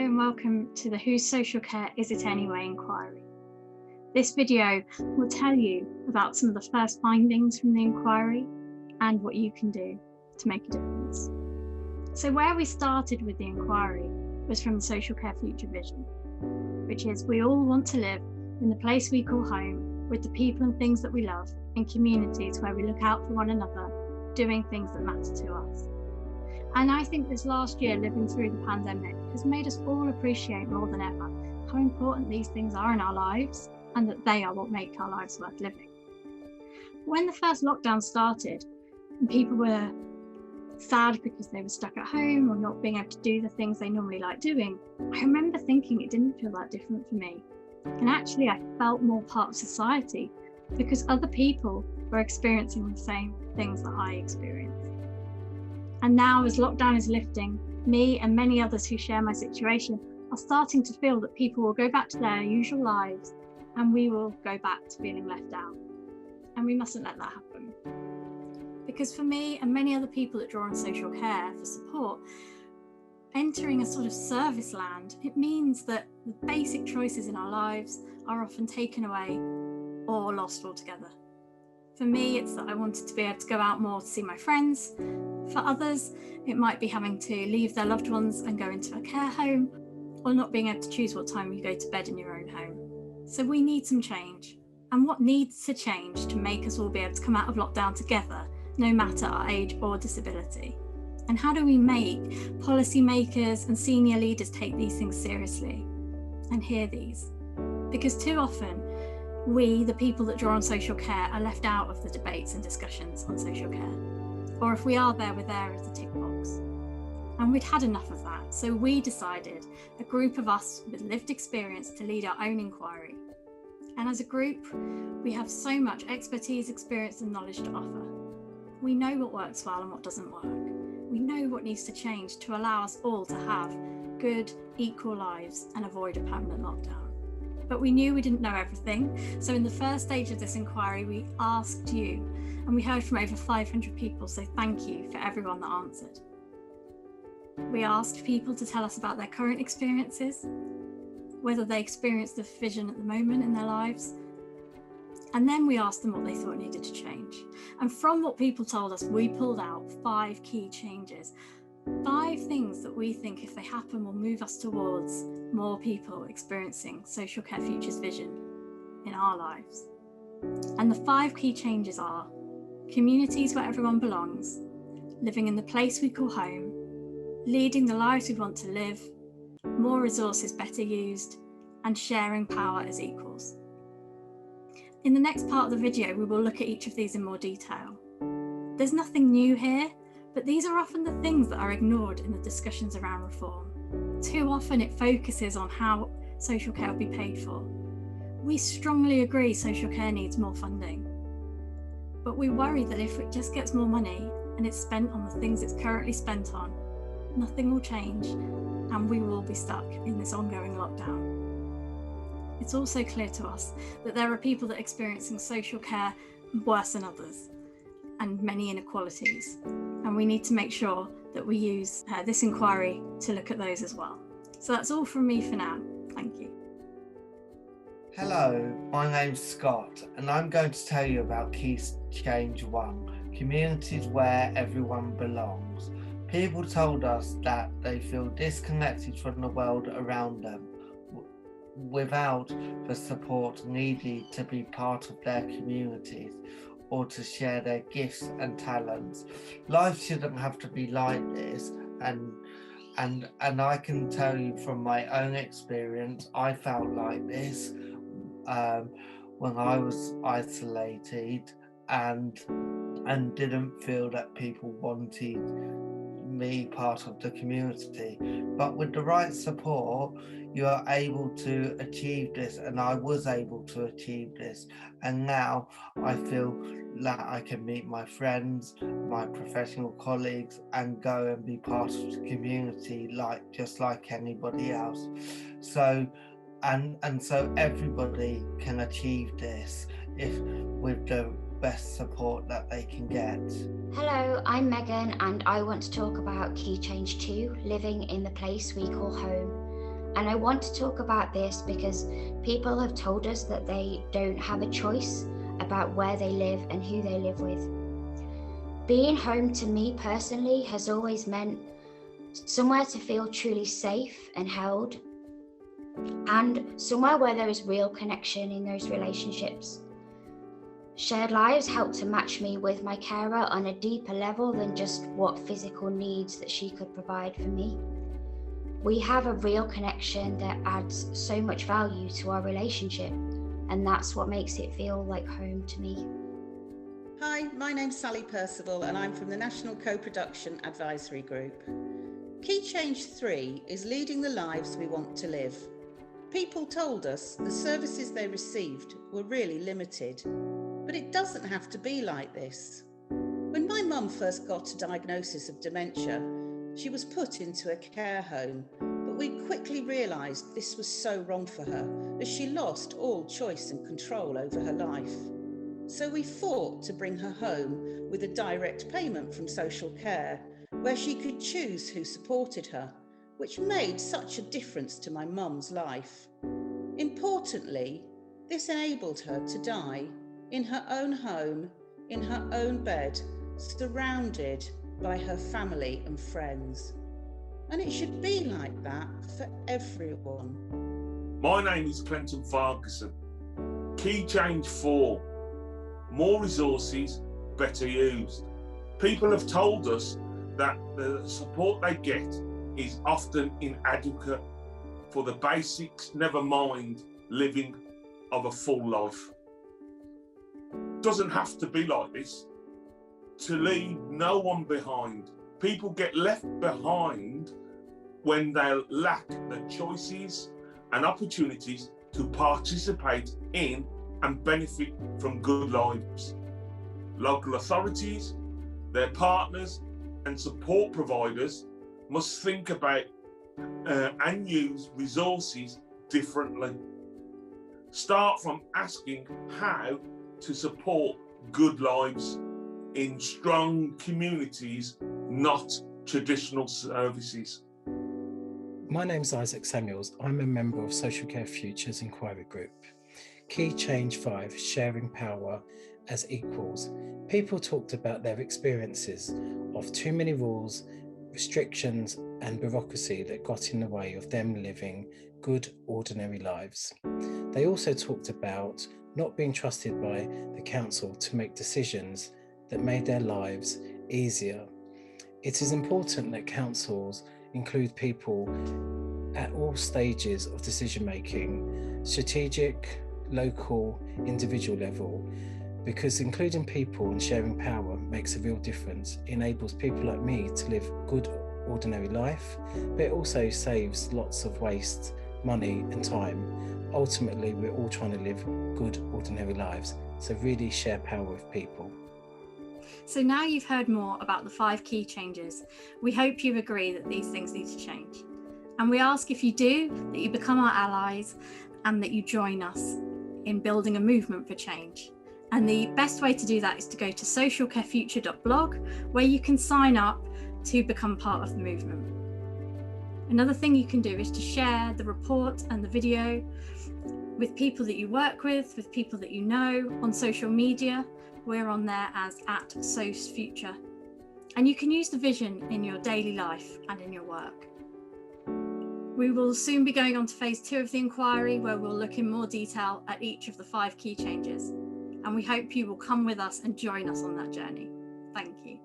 and welcome to the Whose Social Care Is It Anyway inquiry. This video will tell you about some of the first findings from the inquiry and what you can do to make a difference. So where we started with the inquiry was from the Social Care Future Vision, which is we all want to live in the place we call home with the people and things that we love in communities where we look out for one another, doing things that matter to us. And I think this last year, living through the pandemic, has made us all appreciate more than ever how important these things are in our lives and that they are what make our lives worth living. When the first lockdown started and people were sad because they were stuck at home or not being able to do the things they normally like doing, I remember thinking it didn't feel that different for me. And actually I felt more part of society because other people were experiencing the same things that I experienced. And now as lockdown is lifting, me and many others who share my situation are starting to feel that people will go back to their usual lives and we will go back to feeling left out. And we mustn't let that happen. Because for me and many other people that draw on social care for support, entering a sort of service land, it means that the basic choices in our lives are often taken away or lost altogether. For me, it's that I wanted to be able to go out more to see my friends. For others, it might be having to leave their loved ones and go into a care home, or not being able to choose what time you go to bed in your own home. So we need some change. And what needs to change to make us all be able to come out of lockdown together, no matter our age or disability? And how do we make policymakers and senior leaders take these things seriously and hear these? Because too often, we, the people that draw on social care, are left out of the debates and discussions on social care. Or if we are there, we're there as a tick box. And we'd had enough of that. So we decided, a group of us with lived experience, to lead our own inquiry. And as a group, we have so much expertise, experience and knowledge to offer. We know what works well and what doesn't work. We know what needs to change to allow us all to have good, equal lives and avoid a permanent lockdown. But we knew we didn't know everything. So in the first stage of this inquiry, we asked you, and we heard from over 500 people, so thank you for everyone that answered. We asked people to tell us about their current experiences, whether they experience the vision at the moment in their lives, and then we asked them what they thought needed to change. And from what people told us, we pulled out 5 key changes. 5 things that we think, if they happen, will move us towards more people experiencing Social Care Future's vision in our lives. And the 5 key changes are communities where everyone belongs, living in the place we call home, leading the lives we want to live, more resources better used, and sharing power as equals. In the next part of the video, we will look at each of these in more detail. There's nothing new here, but these are often the things that are ignored in the discussions around reform. Too often it focuses on how social care will be paid for. We strongly agree social care needs more funding, but we worry that if it just gets more money and it's spent on the things it's currently spent on, nothing will change and we will be stuck in this ongoing lockdown. It's also clear to us that there are people that are experiencing social care worse than others and many inequalities. And we need to make sure that we use this inquiry to look at those as well. So that's all from me for now. Thank you. Hello, my name's Scott and I'm going to tell you about Key Change 1, communities where everyone belongs. People told us that they feel disconnected from the world around them, without the support needed to be part of their communities or to share their gifts and talents. Life shouldn't have to be like this, and I can tell you from my own experience, I felt like this when I was isolated and didn't feel that people wanted me part of the community. But with the right support, you are able to achieve this, and I was able to achieve this, and now I feel that I can meet my friends, my professional colleagues, and go and be part of the community just like anybody else. So so everybody can achieve this if with the best support that they can get. Hello, I'm Megan and I want to talk about Key Change 2, living in the place we call home. And I want to talk about this because people have told us that they don't have a choice about where they live and who they live with. Being home to me personally has always meant somewhere to feel truly safe and held, and somewhere where there is real connection in those relationships. Shared lives help to match me with my carer on a deeper level than just what physical needs that she could provide for me. We have a real connection that adds so much value to our relationship, and that's what makes it feel like home to me. Hi, my name's Sally Percival and I'm from the National Co-Production Advisory Group. Key Change 3 is leading the lives we want to live. People told us the services they received were really limited, but it doesn't have to be like this. When my mum first got a diagnosis of dementia, she was put into a care home, but we quickly realised this was so wrong for her, as she lost all choice and control over her life. So we fought to bring her home with a direct payment from social care, where she could choose who supported her, which made such a difference to my mum's life. Importantly, this enabled her to die in her own home, in her own bed, surrounded by her family and friends. And it should be like that for everyone. My name is Clinton Ferguson. Key Change 4. More resources, better used. People have told us that the support they get is often inadequate for the basics, never mind living of a full life. Doesn't have to be like this. To leave no one behind. People get left behind when they lack the choices and opportunities to participate in and benefit from good lives. Local authorities, their partners and support providers must think about and use resources differently. Start from asking how to support good lives in strong communities, not traditional services. My name's Isaac Samuels. I'm a member of Social Care Futures Inquiry Group. Key Change 5, sharing power as equals. People talked about their experiences of too many rules, restrictions and bureaucracy that got in the way of them living good, ordinary lives. They also talked about not being trusted by the council to make decisions that made their lives easier. It is important that councils include people at all stages of decision making, strategic, local, individual level, because including people and sharing power makes a real difference. It enables people like me to live good, ordinary life, but it also saves lots of waste, money and time. Ultimately, we're all trying to live good, ordinary lives. So really share power with people. So now you've heard more about the 5 key changes. We hope you agree that these things need to change. And we ask, if you do, that you become our allies and that you join us in building a movement for change. And the best way to do that is to go to socialcarefuture.blog, where you can sign up to become part of the movement. Another thing you can do is to share the report and the video with people that you work with people that you know on social media. We're on there as @SOSFuture. And you can use the vision in your daily life and in your work. We will soon be going on to phase 2 of the inquiry, where we'll look in more detail at each of the 5 key changes. And we hope you will come with us and join us on that journey. Thank you.